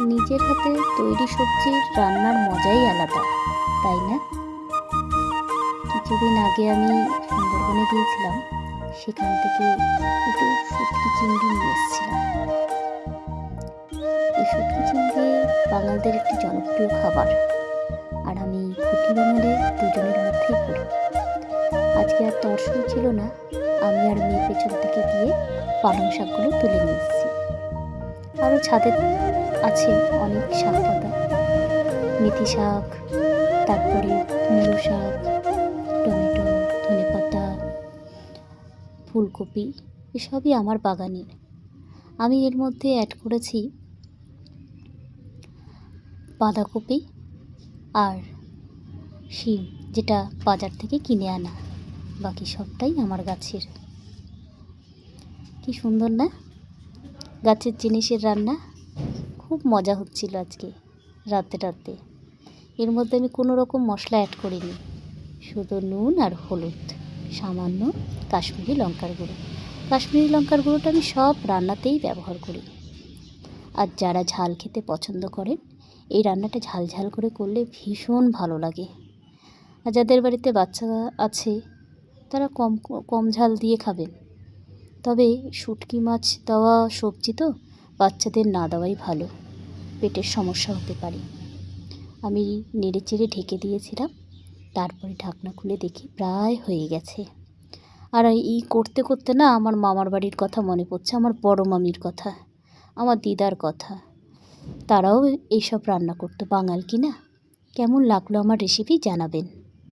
নিজের হাতে তৈরি সবজির রান্নার মজাই আলাদা, তাই না? কিছুদিন আগে আমি সুন্দরবনে গিয়েছিলাম, সেখান থেকে একটু শুটকি চিংড়ি নিয়ে এসেছিলাম। এই শুটকি চিংড়ি বাঙালদের একটি জনপ্রিয় খাবার, আর আমি খুঁটি বাঙালি দুজনের মধ্যেই পড়ি। আজকে আর তরসই ছিল না, আমি আর মেয়ে পেছন থেকে গিয়ে পালং শাকগুলো তুলে নিয়ে এসেছি। আরও ছাদে আছে অনেক শাক পাতা, মেথি শাক, তারপরে মূলো শাক, টমেটো, ধনেপাতা, ফুলকপি, এসবই আমার বাগানের। আমি এর মধ্যে অ্যাড করেছি বাঁধাকপি আর শিম, যেটা বাজার থেকে কিনে আনা। বাকি সবটাই আমার গাছের। কি সুন্দর না গাছের জিনিসের রান্না? খুব মজা হচ্ছিল আজকে রাতে। এর মধ্যে আমি কোনো রকম মশলা অ্যাড করিনি, শুধু নুন আর হলুদ, সামান্য কাশ্মীরি লঙ্কার গুঁড়ো। কাশ্মীরি লঙ্কার গুঁড়োটা আমি সব রান্নাতেই ব্যবহার করি। আর যারা ঝাল খেতে পছন্দ করেন, এই রান্নাটা ঝাল ঝাল করে করলে ভীষণ ভালো লাগে। আর যাদের বাড়িতে বাচ্চা আছে তারা কম ঝাল দিয়ে খাবেন। তবে শুটকি মাছ দেওয়া সবজি তো বাচ্চাদের না দেওয়াই ভালো, পেটের সমস্যা হতে পারে। আমি নেড়ে চেড়ে ঢেকে দিয়েছিলাম, তারপরে ঢাকনা খুলে দেখি প্রায় হয়ে গেছে। আর এই করতে করতে না আমার মামার বাড়ির কথা মনে পড়ছে, আমার বড় মামির কথা, আমার দিদার কথা। তারাও এইসব রান্না করতো, বাঙাল কি না? কেমন লাগলো আমার রেসিপি জানাবেন।